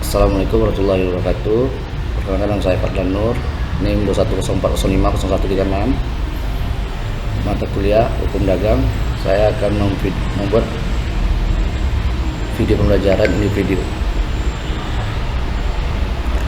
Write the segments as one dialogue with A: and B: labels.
A: Assalamualaikum warahmatullahi wabarakatuh. Perkenalkan, nama saya Fadlan Nur, NIM 21040050136. Mata kuliah Hukum Dagang. Saya akan membuat video pembelajaran individu.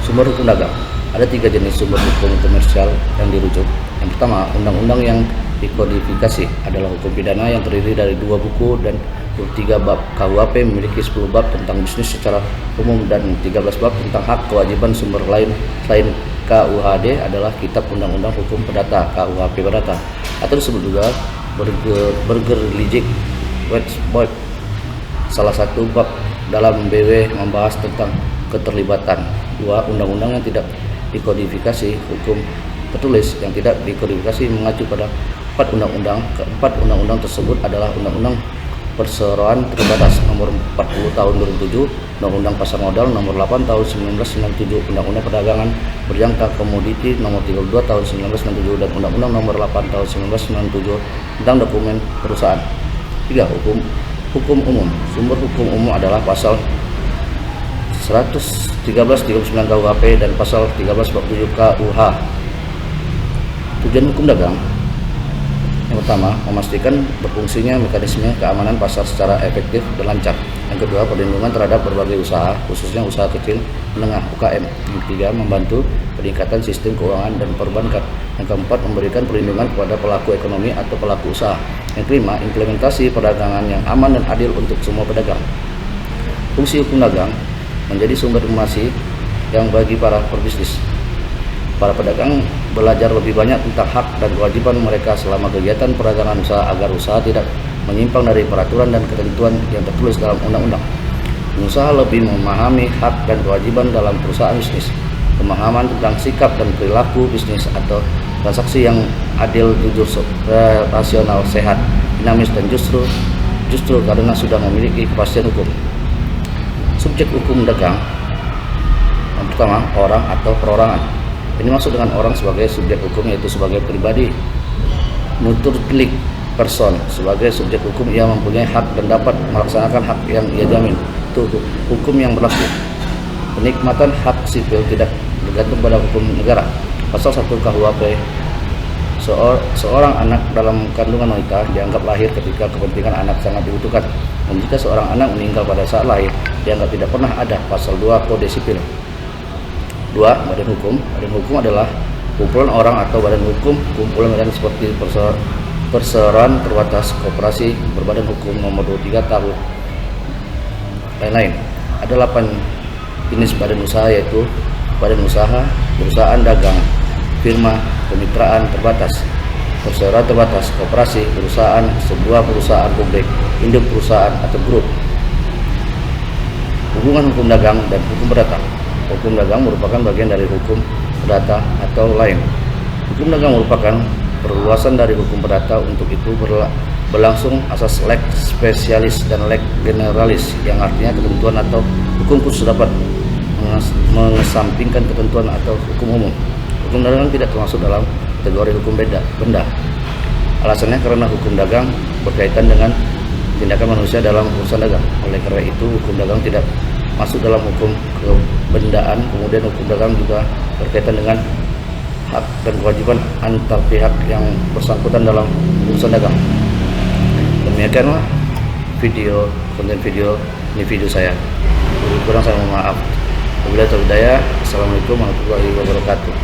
A: Sumber hukum dagang. Ada 3 jenis sumber hukum komersial yang dirujuk. Yang pertama, undang-undang yang dikodifikasi adalah hukum pidana yang terdiri dari 2 buku dan 23 bab. KUHP memiliki 10 bab tentang bisnis secara umum dan 13 bab tentang hak kewajiban. Sumber lain selain KUHD adalah Kitab Undang-Undang Hukum Perdata (KUHP Perdata), atau disebut juga Burgerlijke Wetboek. Salah satu bab dalam BW membahas tentang keterlibatan. 2. Undang-undang yang tidak dikodifikasi. Hukum tertulis yang tidak dikodifikasi mengacu pada 4 undang-undang. Keempat undang-undang tersebut adalah Undang-Undang Perseroan Terbatas Nomor 40 Tahun 2007, Undang-Undang Pasar Modal Nomor 8 Tahun 1997, Undang-Undang Perdagangan Berjangka Komoditi Nomor 32 Tahun 1997, dan Undang-Undang Nomor 8 Tahun 1997 tentang Dokumen Perusahaan. 3. Hukum umum. Sumber hukum umum adalah pasal 113-39 KUHP dan pasal 13-47 KUH. Tujuan hukum dagang. Yang pertama, memastikan berfungsinya mekanisme keamanan pasar secara efektif dan lancar. Yang kedua, perlindungan terhadap berbagai usaha, khususnya usaha kecil menengah (UKM). Yang ketiga, membantu peningkatan sistem keuangan dan perbankan. Yang keempat, memberikan perlindungan kepada pelaku ekonomi atau pelaku usaha. Yang kelima, implementasi perdagangan yang aman dan adil untuk semua pedagang. Fungsi hukum dagang menjadi sumber informasi yang bagi para pebisnis. Para pedagang belajar lebih banyak tentang hak dan kewajiban mereka selama kegiatan perdagangan usaha agar usaha tidak menyimpang dari peraturan dan ketentuan yang tertulis dalam undang-undang. Pengusaha lebih memahami hak dan kewajiban dalam perusahaan bisnis. Pemahaman tentang sikap dan perilaku bisnis atau transaksi yang adil, jujur, rasional, sehat, dinamis, dan justru karena sudah memiliki kepastian hukum. Subjek hukum dagang. Yang pertama, orang atau perorangan. Ini maksud dengan orang sebagai subjek hukum, yaitu sebagai pribadi. Naturalistic person. Sebagai subjek hukum, ia mempunyai hak dan dapat melaksanakan hak yang ia jamin. Itu hukum yang berlaku. Penikmatan hak sipil tidak bergantung pada hukum negara. Pasal 1 KUHP. Seorang anak dalam kandungan wanita dianggap lahir ketika kepentingan anak sangat dibutuhkan. Dan jika seorang anak meninggal pada saat lahir, dianggap tidak pernah ada. Pasal 2 Kode Sipil. 2. Badan hukum. Badan hukum adalah kumpulan orang atau badan hukum. Kumpulan badan seperti perseroan terbatas, koperasi, berbadan hukum nomor 23 tahun, lain-lain. Ada 8 jenis badan usaha, yaitu badan usaha, perusahaan dagang, firma, kemitraan terbatas, perseroan terbatas, koperasi, perusahaan, sebuah perusahaan publik, induk perusahaan atau grup. Hubungan hukum dagang dan hukum perdata. Hukum dagang merupakan bagian dari hukum perdata atau lain. Hukum dagang merupakan perluasan dari hukum perdata. Untuk itu berlangsung asas lex specialis dan lex generalis, yang artinya ketentuan atau hukum khusus dapat mengesampingkan ketentuan atau hukum umum. Hukum dagang tidak termasuk dalam kategori hukum benda. Alasannya karena hukum dagang berkaitan dengan tindakan manusia dalam urusan dagang. Oleh karena itu, hukum dagang tidak masuk dalam hukum kebendaan. Kemudian hukum dagang juga berkaitan dengan hak dan kewajiban antar pihak yang bersangkutan dalam urusan dagang. Demikianlah konten video saya. Kurang saya mohon maaf. Wabillahi taufiq hidayah. Assalamualaikum warahmatullahi wabarakatuh.